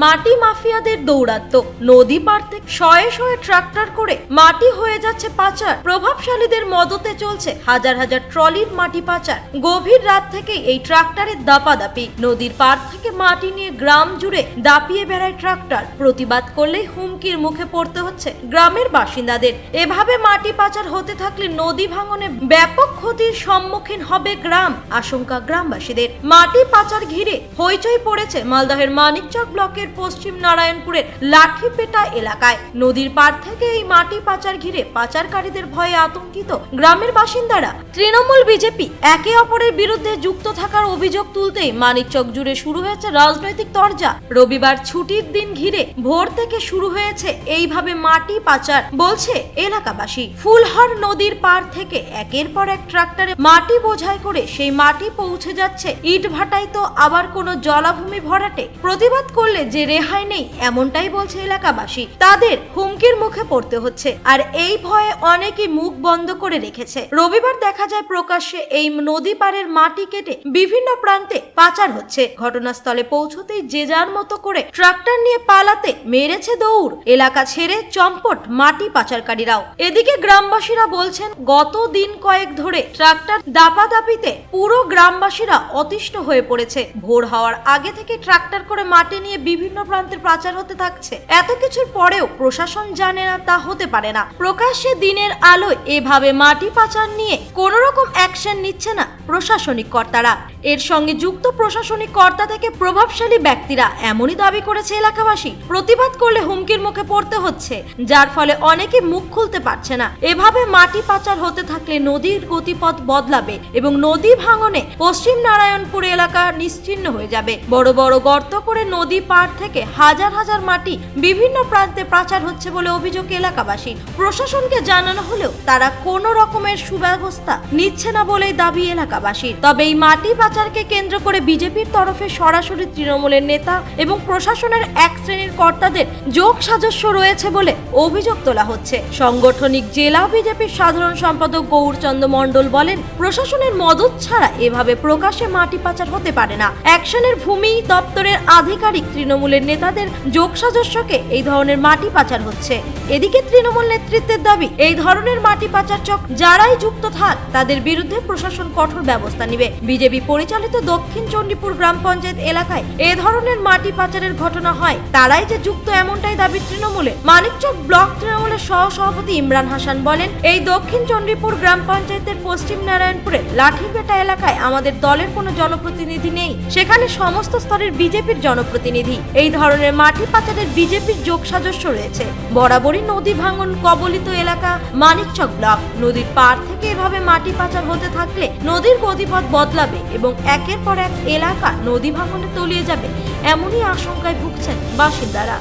মাটি মাফিয়াদের দৌরাত্ম্য। নদী পার থেকে শয়ে শয়ে ট্রাক্টর করে মাটি হয়ে যাচ্ছে পাচার। প্রভাবশালীদের মদতে চলছে হাজার হাজার ট্রলির মাটি পাচার। গভীর রাত থেকে এই ট্রাক্টরের দাপাদাপি। নদীর পার থেকে মাটি নিয়ে গ্রাম জুড়ে দাপিয়ে বেড়ায় ট্রাক্টর। প্রতিবাদ করলেই হুমকির মুখে পড়তে হচ্ছে গ্রামের বাসিন্দাদের। এভাবে মাটি পাচার হতে থাকলে নদী ভাঙনে ব্যাপক ক্ষতির সম্মুখীন হবে গ্রাম, আশঙ্কা গ্রামবাসীদের। মাটি পাচার ঘিরে হইচই পড়েছে মালদহের মানিকচক ব্লকের পশ্চিম নারায়ণপুরের লাঠিপেটা এলাকায়। নদীর পার থেকে এই মাটি পাচার ঘিরে পাচারকারীদের ভয়ে আতঙ্কিত গ্রামের বাসিন্দারা। তৃণমূল বিজেপি একে অপরের বিরুদ্ধে যুক্ত থাকার অভিযোগ তুলতেই মানিকচক জুড়ে শুরু হয়েছে রাজনৈতিক তরজা। রবিবার ছুটির দিন ঘিরে ভোর থেকে শুরু হয়েছে এইভাবে মাটি পাচার, বলছে এলাকাবাসী। ফুলহর নদীর পার থেকে একের পর এক ট্রাক্টরে মাটি বোঝাই করে সেই মাটি পৌঁছে যাচ্ছে ইটভাটায়, তো আবার কোনো জলাভূমি ভরাটে। প্রতিবাদ করলে যে রেহাই নেই, এমনটাই বলছে এলাকাবাসী। তাদের হুমকির মুখে পড়তে হচ্ছে, আর এই ভয়ে অনেকে মুখ বন্ধ করে রেখেছে। রবিবার দেখা যায় প্রকাশ্যে এই নদী পাড়ের মাটি কেটে বিভিন্ন প্রান্তে পাচার হচ্ছে। ঘটনাস্থলে পৌঁছতেই যে যার মতো করে ট্রাক্টর নিয়ে পালাতে মেরেছে দৌড়। এলাকা ছেড়ে চম্পট মাটি পাচারকারীরাও। এদিকে গ্রামবাসীরা বলছেন, গত দিন কয়েক ধরে ট্রাক্টর দাপাদাপিতে পুরো গ্রামবাসীরা অতিষ্ঠ হয়ে পড়েছে। ভোর হওয়ার আগে থেকে ট্রাক্টর করে মাটি নিয়ে বিভিন্ন প্রান্তে পাচার হতে থাকছে। এত কিছুর পরেও প্রশাসন জানে না তা হতে পারে না। প্রকাশ্যে দিনের আলোয় এভাবে মাটি পাচার নিয়ে কোন রকম অ্যাকশন নিচ্ছে না প্রশাসনিক কর্তারা। এর সঙ্গে যুক্ত প্রশাসনিক কর্তা থেকে প্রভাবশালী ব্যক্তিরা, এমনই দাবি করেছে এলাকাবাসী। প্রতিবাদ করলে হুমকির মুখে পড়তে হচ্ছে, যার ফলে অনেকে মুখ খুলতে পারছে না। এভাবে মাটি পাচার হতে থাকলে নদীর গতিপথ বদলাবে এবং নদী ভাঙনে পশ্চিম নারায়ণপুর এলাকা নিশ্চিহ্ন হয়ে যাবে। বড় বড় গর্ত করে নদী পার থেকে হাজার হাজার মাটি বিভিন্ন প্রান্তে পাচার হচ্ছে বলে অভিযোগ এলাকাবাসী। প্রশাসনকে জানানো হলেও তারা কোনো রকমের সুব্যবস্থা নিচ্ছে না বলেই দাবি এলাকাবাসীর। তবে এই মাটি পাচারকে কেন্দ্র করে বিজেপির তরফে সরাসরি তৃণমূলের নেতা এবং প্রশাসনের এক শ্রেণীর কর্তাদের যোগ সাজস্য রয়েছে বলে অভিযোগ তোলা হচ্ছে। সাংগঠনিক জেলা বিজেপির সাধারণ সম্পাদক গৌরচন্দ্র মণ্ডল বলেন, প্রশাসনের মদত ছাড়া এভাবে প্রকাশ্যে মাটি পাচার হতে পারে না। অ্যাকশনের ভূমি দপ্তরের আধিকারিক তৃণমূলের নেতাদের যোগ সাজস্যকে এই ধরনের মাটি পাচার হচ্ছে। এদিকে তৃণমূল নেতৃত্বের দাবি, এই ধরনের মাটি পাচার চক্র যারাই যুক্ত থাক তাদের বিরুদ্ধে প্রশাসন কঠোর ব্যবস্থা নেবে। বিজেপি পরিচালিত দক্ষিণ চণ্ডীপুর গ্রাম পঞ্চায়েত এলাকায় এ ধরনের মাটি পাচারের ঘটনা হয়, তারাই যে যুক্ত এমনটাই দাবি তৃণমূলে। মানিকচক ব্লক তৃণমূলের সহ সভাপতি ইমরান হাসান বলেন, এই দক্ষিণ চণ্ডীপুর গ্রাম পঞ্চায়েতের পশ্চিম নারায়ণপুরের লাঠিপেটা এলাকায় আমাদের দলের কোনো জনপ্রতিনিধি নেই, সেখানে সমস্ত স্তরের বিজেপির জনপ্রতিনিধি। এই ধরনের মাটি পাচারের বিজেপির যোগ সাজস্য রয়েছে। বরাবরই নদী ভাঙন কবলিত এলাকা মানিকচক ব্লক। নদীর পার থেকে এভাবে মাটি পাচার হতে থাকলে নদীর গতিপথ বদলাবে এবং একের পর এক এলাকা নদী ভাঙনে তলিয়ে যাবে, এমনই আশঙ্কায় ভুগছেন বাসিন্দারা।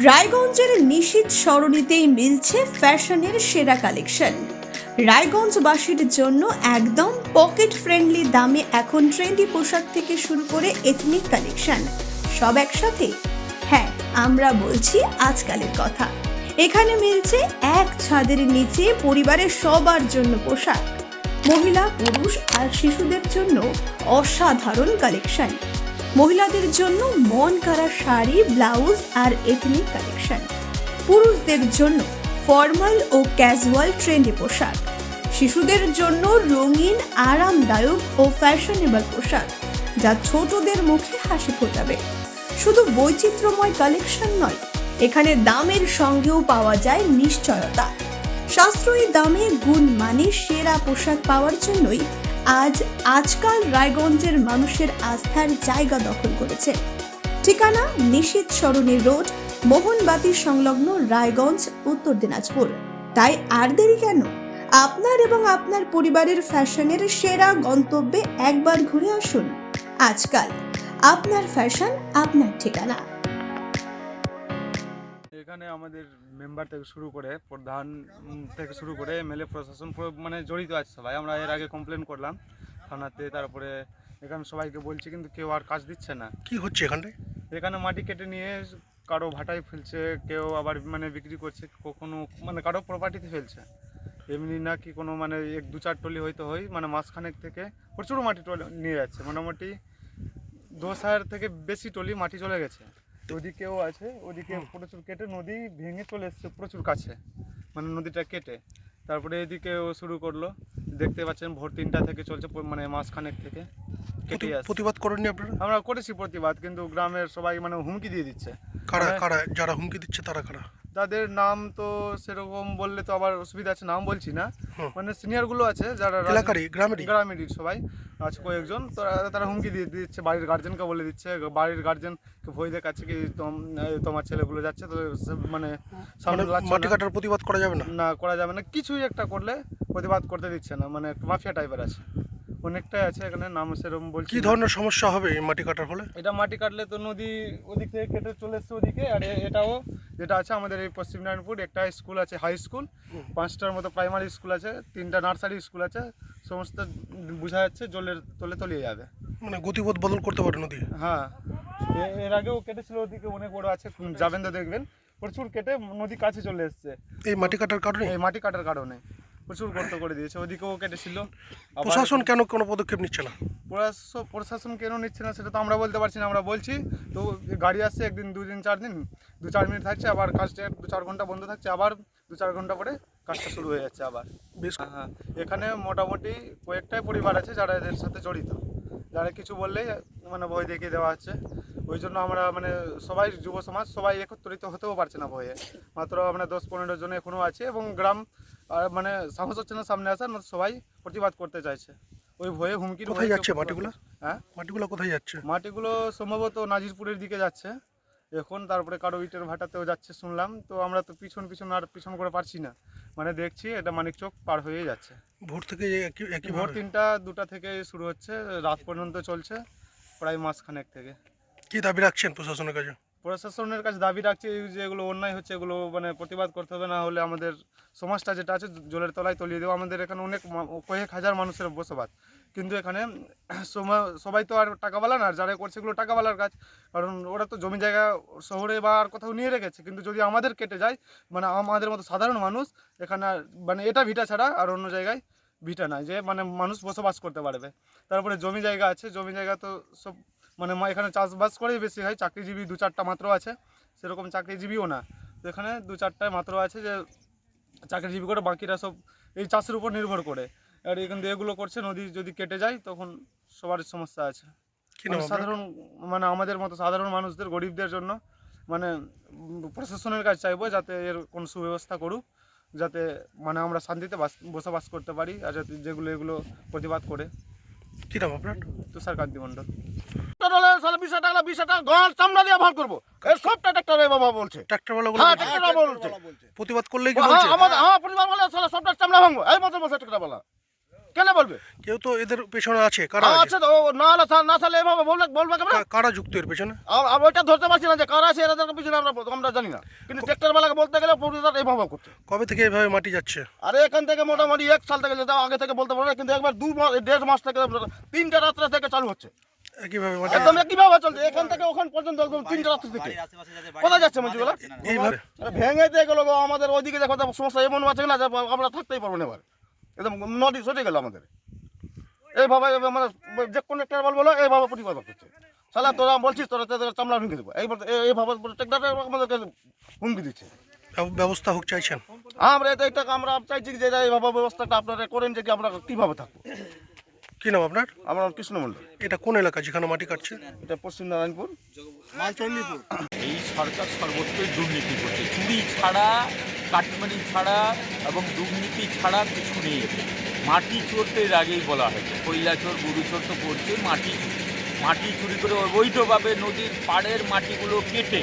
রায়গঞ্জের নিশীথ সরণিতেই মিলছে ফ্যাশনের সেরা কালেকশন। রায়গঞ্জবাসীর জন্য একদম পকেট ফ্রেন্ডলি দামে এখন ট্রেন্ডি পোশাক থেকে শুরু করে এথনিক কালেকশন সব একসাথে। হ্যাঁ, আমরা বলছি আজকালের কথা। এখানে মিলছে এক ছাদের নিচে পরিবারের সবার জন্য পোশাক, মহিলা, পুরুষ আর শিশুদের জন্য অসাধারণ কালেকশন। মহিলাদের জন্য মন কাড়া শাড়ি, ব্লাউজ আর এথনিক কালেকশন। পুরুষদের জন্য ফর্মাল ও ক্যাজুয়াল ট্রেন্ডি পোশাক। শিশুদের জন্য রঙিন, আরামদায়ক ও ফ্যাশনেবল পোশাক, যা ছোটদের মুখে হাসি ফোটাবে। শুধু বৈচিত্র্যময় কালেকশন নয়, এখানে দামের সঙ্গেও পাওয়া যায় নিশ্চয়তা। সাশ্রয়ী দামে গুণমানে সেরা পোশাক পাওয়ার জন্যই আজকাল রায়গঞ্জের মানুষের আস্থার জায়গা দখল করেছে। ঠিকানা নিশীথ সরণি রোড, মোহনবাতি সংলগ্ন, রায়গঞ্জ, উত্তর দিনাজপুর। তাই আর দেরি কেন? আপনার এবং আপনার পরিবারের ফ্যাশনের সেরা গন্তব্যে একবার ঘুরে আসুন। আজকাল আপনার ফ্যাশন, আপনার ঠিকানা। এখানে আমাদের মেম্বার থেকে শুরু করে প্রধান থেকে শুরু করে এমএলএ, প্রশাসন মানে জড়িত আছে সবাই। আমরা এর আগে কমপ্লেন করলাম থানাতে, তারপরে এখানে সবাইকে বলছি, কিন্তু কেউ আর কাজ দিচ্ছে না। কি হচ্ছে এখানে মাটি কেটে নিয়ে কারো ভাটায় ফেলছে, কেউ আবার মানে বিক্রি করছে, কখনো মানে কারো প্রপার্টিতে ফেলছে। এমনি না কি কোনো মানে 1-2-4 টলি হয়তো হয়, মানে মাঝখানেক থেকে প্রচুর মাটি টলি নিয়ে যাচ্ছে, মোটামুটি 10,000 থেকে বেশি টলি মাটি চলে গেছে। ওদিকেও আছে, ওদিকে প্রচুর কেটে নদী ভেঙে চলে এসছে প্রচুর কাছে, মানে নদীটা কেটে তারপরে এদিকেও শুরু করলো। দেখতে পাচ্ছেন ভোর 3টা থেকে চলছে, মানে মাঝখানেক থেকে কেটে আসছে। প্রতিবাদ করেননি আপনারা? আমরা করেছি প্রতিবাদ, কিন্তু গ্রামের সবাই মানে হুমকি দিয়ে দিচ্ছে। কারা মানে কারা যারা হুমকি দিচ্ছে তারা কারা? তাদের নাম তো সেরকম বললে তো আবার অসুবিধা আছে, নাম বলছি না। হুম। মানে সিনিয়রগুলো আছে যারা এলাকারই, গ্রামেরই? গ্রামেরই সবাই আছে কয়েকজন, তো তারা হুমকি দিয়ে দিচ্ছে, বাড়ির গার্জেনকে বলে দিচ্ছে, বাড়ির গার্জেনকে ভয় দেখাচ্ছে কি তোমার ছেলেগুলো যাচ্ছে তো মানে সামনে লাগছে মাটি না। কাটার প্রতিবাদ করা যাবে না? না, করা যাবে না, কিছুই একটা করলে প্রতিবাদ করতে দিচ্ছে না, মানে একটু মাফিয়া টাইপের আছে, অনেকটাই আছে এখানে, নাম সেরকম বলছি কি না। ধরনের সমস্যা হবে এই মাটি কাটার ফলে? এটা মাটি কাটলে তো নদী ওদিক থেকে কেটে চলে এসছে ওদিকে, আর এটাও যেটা আছে আমাদের এই পশ্চিম নারায়ণপুর একটা স্কুল আছে, হাই স্কুল, 5টার মতো প্রাইমারি স্কুল আছে, 3টা নার্সারি স্কুল আছে, সমস্ত বোঝা যাচ্ছে জলের তলে তলিয়ে যাবে। মানে গতিপথ বদল করতে পারে নদী? হ্যাঁ, এর আগেও কেটেছিল ওদিকে, অনেক বড় আছে, যাবেন তো দেখবেন প্রচুর কেটে নদী কাছে চলে এসছে এই মাটি কাটার কারণে? এই মাটি কাটার কারণে প্রচুর গর্ত করে দিয়েছে, ওদিকেও কেটেছিল। আবার প্রশাসন কেন কোনো পদক্ষেপ নিচ্ছে না? প্রশাসন কেন নিচ্ছে না সেটা তো আমরা বলতে পারছি না, আমরা বলছি তো গাড়ি আসছে 1 দিন 2 দিন 4 দিন 2-4 মিনিট থাকছে, আবার কাজটা 2-4 ঘন্টা বন্ধ থাকছে, আবার 2-4 ঘন্টা পরে কাজটা শুরু হয়ে যাচ্ছে আবার। বেশ। হ্যাঁ, এখানে মোটামুটি কয়েকটাই পরিবার আছে যারা এদের সাথে জড়িত, যারা কিছু বললেই মানে ভয় দেখিয়ে দেওয়া হচ্ছে। ওই জন্য আমরা মানে সবাই যুব সমাজ সবাই একত্রিত হতেও পারছে না ভয়ে, মাত্র আমরা 10-15 জন এখনও আছে, এবং গ্রাম মানে সাহস হচ্ছে না সামনে আসার, সবাই প্রতিবাদ করতে চাইছে ওই ভয়ে, হুমকির কোথায় ভয়ে। যাচ্ছে মাটিগুলো? হ্যাঁ, মাটিগুলো কোথায় যাচ্ছে? মাটিগুলো সম্ভবত নাজিরপুরের দিকে যাচ্ছে এখন, তারপরে কারো ইটের ভাটাতেও যাচ্ছে শুনলাম, তো আমরা তো পিছন করে পারছি না, মানে দেখছি এটা মানিকচক পার হয়ে যাচ্ছে। ভোর থেকে একই ভোর 3টা-2টা থেকে শুরু হচ্ছে, রাত পর্যন্ত চলছে, প্রায় মাসখানেক থেকে। কি দাবি রাখছেন প্রশাসনের কাছে? প্রশাসনের কাছে দাবি রাখছি যে এগুলো অন্যায় হচ্ছে, এগুলো মানে প্রতিবাদ করতে হবে, না হলে আমাদের সমাজটা যেটা আছে জলের তলায় তলিয়ে দেবো। আমাদের এখানে অনেক কয়েক হাজার মানুষের বসবাস, কিন্তু এখানে সবাই তো আর টাকাওয়ালা না, আর যারা করছে এগুলো টাকাওয়ালার কাজ, কারণ ওরা তো জমি জায়গা শহরে বা আর কোথাও নিয়ে রেখেছে, কিন্তু যদি আমাদের কেটে যায়, মানে আমাদের মতো সাধারণ মানুষ এখানে মানে এটা ভিটা ছাড়া আর অন্য জায়গায় ভিটা নাই যে মানে মানুষ বসবাস করতে পারবে। তারপরে জমি জায়গা আছে, জমি জায়গা তো সব মানে এখানে চাষবাস করেই বেশি হয়, চাকরিজীবী 2-4টা মাত্র আছে, সেরকম চাকরিজীবীও না, তো এখানে 2-4টায় মাত্র আছে যে চাকরিজীবী করে, বাকিরা সব এই চাষের উপর নির্ভর করে। আর কিন্তু এগুলো করছে, নদী যদি কেটে যায় তখন সবার সমস্যা আছে, কি নাম আপনার? সাধারণ মানে আমাদের মতো সাধারণ মানুষদের, গরিবদের জন্য মানে প্রশাসনের কাছে চাইবো যাতে এর কোনো সুব্যবস্থা করুক, যাতে মানে আমরা শান্তিতে বসবাস করতে পারি, আর যাতে যেগুলো এগুলো প্রতিবাদ করে। কি নাম আপনার? তুষারকান্তি মণ্ডল। ট্রাক্টরওয়ালাগুলো প্রতিবাদ করলেই কি বলছে? কেন বলবে? কেউ তো এদের পেছনে আছে, কারা আছে? আচ্ছা, ও না তাহলে এভাবে বলবে কেন? কারা যুক্ত এর পেছনে? ওইটা ধরতে পারছি না যে কারা আছে এদের পিছনে, আমরা জানি না, কিন্তু ট্রাক্টরওয়ালাকে বলতে গেলে প্রতিবাদ এইভাবে করছে। কবে থেকে এভাবে মাটি যাচ্ছে? আরে এখান থেকে মোটামুটি 1 সাল থেকে যেটা, আগে থেকে বলতে পারবো না, কিন্তু একবার 2-1.5 মাস থেকে 3টা রাত্রে থেকে চালু হচ্ছে, একইভাবে মাটি একদম একইভাবে চলছে, এখান থেকে ওখান পর্যন্ত একদম 3টা রাত্রে থেকে। কোথায় যাচ্ছে মঞ্জুগুলো? এইভাবে ভেঙে দিয়ে গেলো গো, আমাদের ওইদিকে দেখো সমস্যা এমন আছে না যে আমরা থাকতেই পারবো না, এবার একদম নদী সরে গেল আমাদের। এইভাবে মানে যে কোনো একটা বলবো এইভাবে প্রতিবাদ করছে, সালা তোরা বলছিস তোরা তোদের চামড়া ভেঙে দেবো, এইভাবে ট্রাক্টর আমাদেরকে হুমকি দিচ্ছে। ব্যবস্থা হোক চাইছেন? আমরা আমরা চাইছি যে এইভাবে ব্যবস্থাটা আপনারা করেন, যে কি আমরা কীভাবে থাকবো। কি নাম আপনার? আমার নাম কৃষ্ণ মণ্ডল। এটা কোন এলাকা যেখানে মাটি কাটছে? এটা পশ্চিম নারায়ণপুর। এই সরকার সর্বত্রই দুর্নীতি করছে, চুরি ছাড়া, কাটমানি ছাড়া এবং দুর্নীতি ছাড়া কিছু নেই। মাটি চোর তো এর আগেই বলা হয়েছে, কয়লা চোর গরু চোর তো করছে মাটি চুরি করে অবৈধভাবে নদীর পাড়ের মাটিগুলো কেটে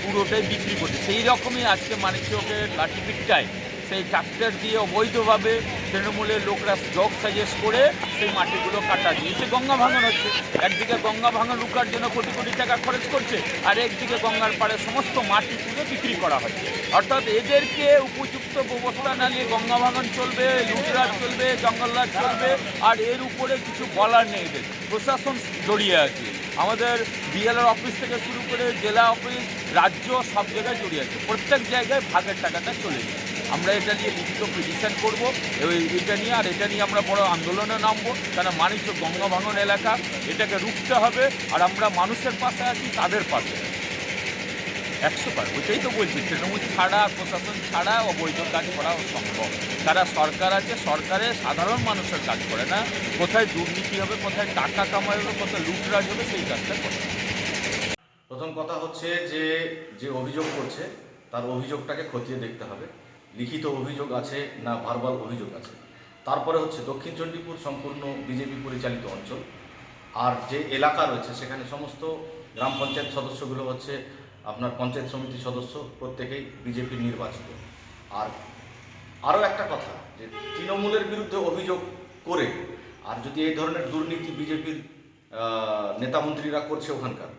পুরোটাই বিক্রি করছে। সেই রকমই আজকে মানিকচকের লাঠিপিট্টায় সেই ট্রাক্টর দিয়ে অবৈধভাবে তৃণমূলের লোকরা জগ সাজেস্ট করে সেই মাটিগুলো কাটা দিয়ে এতে গঙ্গা ভাঙন হচ্ছে। একদিকে গঙ্গা ভাঙন রুকার জন্য কোটি কোটি টাকা খরচ করছে, আর একদিকে গঙ্গার পাড়ে সমস্ত মাটি তুলে বিক্রি করা হচ্ছে। অর্থাৎ এদেরকে উপযুক্ত ব্যবস্থা না নিয়ে গঙ্গা ভাঙন চলবে, লুটরাজ চলবে, জঙ্গলরাজ চলবে, আর এর উপরে কিছু বলার নেই। এদের প্রশাসন জড়িয়ে আছে, আমাদের বিএলআর অফিস থেকে শুরু করে জেলা অফিস, রাজ্য সব জায়গায় জড়িয়ে আছে, প্রত্যেক জায়গায় ভাগের টাকাটা চলে যায়। আমরা এটা নিয়ে লিখিত পিটিশন করবো এটা নিয়ে, আর এটা নিয়ে আমরা বড় আন্দোলনে নামবো। কারণ মানিকচক গঙ্গা ভাঙন এলাকা, এটাকে রুখতে হবে। আর আমরা মানুষের পাশে আছি, তাদের পাশে 100বার। ওইটাই তো বলছি, তৃণমূল ছাড়া, প্রশাসন ছাড়া অবৈধ কাজ করা অসম্ভব। তারা সরকার আছে, সরকারে সাধারণ মানুষের কাজ করে না। কোথায় দুর্নীতি হবে, কোথায় টাকা কামাই হবে, কোথায় লুটরাজ হবে, সেই কাজটা করে। প্রথম কথা হচ্ছে যে অভিযোগ করছে তার অভিযোগটাকে খতিয়ে দেখতে হবে, লিখিত অভিযোগ আছে না ভার্বাল অভিযোগ আছে। তারপরে হচ্ছে দক্ষিণ চণ্ডীপুর সম্পূর্ণ বিজেপি পরিচালিত অঞ্চল, আর যে এলাকা রয়েছে সেখানে সমস্ত গ্রাম পঞ্চায়েত সদস্যগুলো হচ্ছে আপনার পঞ্চায়েত সমিতি সদস্য, প্রত্যেকেই বিজেপির নির্বাচিত। আর আরও একটা কথা, যে তৃণমূলের বিরুদ্ধে অভিযোগ করে আর যদি এই ধরনের দুর্নীতি বিজেপির নেতামন্ত্রীরা করছে ওখানকার,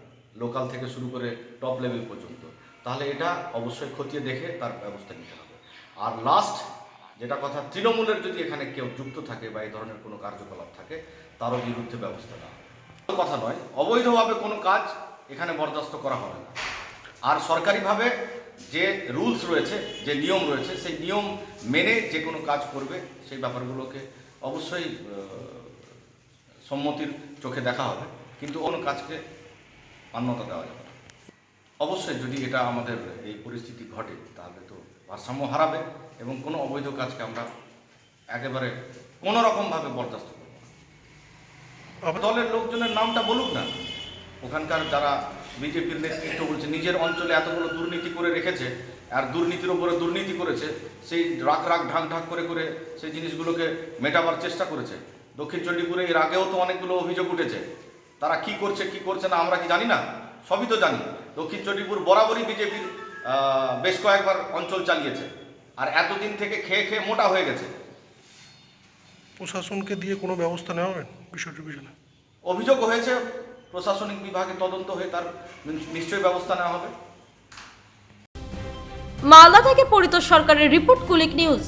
লোকাল থেকে শুরু করে টপ লেভেল পর্যন্ত, তাহলে এটা অবশ্যই খতিয়ে দেখে তার ব্যবস্থা নিতে হবে। আর লাস্ট যেটা কথা, তৃণমূলের যদি এখানে কেউ যুক্ত থাকে বা এই ধরনের কোনো কার্যকলাপ থাকে, তারও বিরুদ্ধে ব্যবস্থা নেওয়া হবে। কথা নয়, অবৈধভাবে কোনো কাজ এখানে বরদাস্ত করা হবে না। আর সরকারিভাবে যে রুলস রয়েছে, যে নিয়ম রয়েছে, সেই নিয়ম মেনে যে কোনো কাজ করবে সেই ব্যাপারগুলোকে অবশ্যই সম্মতির চোখে দেখা হবে, কিন্তু কোনো কাজকে মান্যতা দেওয়া যাবে না। অবশ্যই যদি এটা আমাদের এই পরিস্থিতি ঘটে, তাহলে তো ভারসাম্য হারাবে এবং কোনো অবৈধ কাজকে আমরা একেবারে কোনো রকমভাবে বরদাস্ত করব না। দলের লোকজনের নামটা বলুক না, ওখানকার যারা বিজেপির নেতৃত্ব বলছে নিজের অঞ্চলে এতগুলো দুর্নীতি করে রেখেছে, আর দুর্নীতির ওপরে দুর্নীতি করেছে, সেই রাগ ঢাক করে সেই জিনিসগুলোকে মেটাবার চেষ্টা করেছে। দক্ষিণ চণ্ডীপুরে এর আগেও তো অনেকগুলো অভিযোগ উঠেছে, তারা কি করছে না আমরা কি জানি না? সবই তো জানি। দক্ষিণ চণ্ডীপুর বরাবরই বিজেপির বেশ কয়েকবার অঞ্চল চালিয়েছে, আর এতদিন থেকে খেয়ে মোটা হয়ে গেছে। প্রশাসনকে দিয়ে কোনো ব্যবস্থা নেওয়া হবে বিষয়টির পিছনে? অভিযোগ হয়েছে, প্রশাসনিক বিভাগে তদন্ত হয়ে তার নিশ্চয়ই ব্যবস্থা নেওয়া হবে। মালদা থেকে পরিতোষ সরকারের রিপোর্ট, কুলিক নিউজ।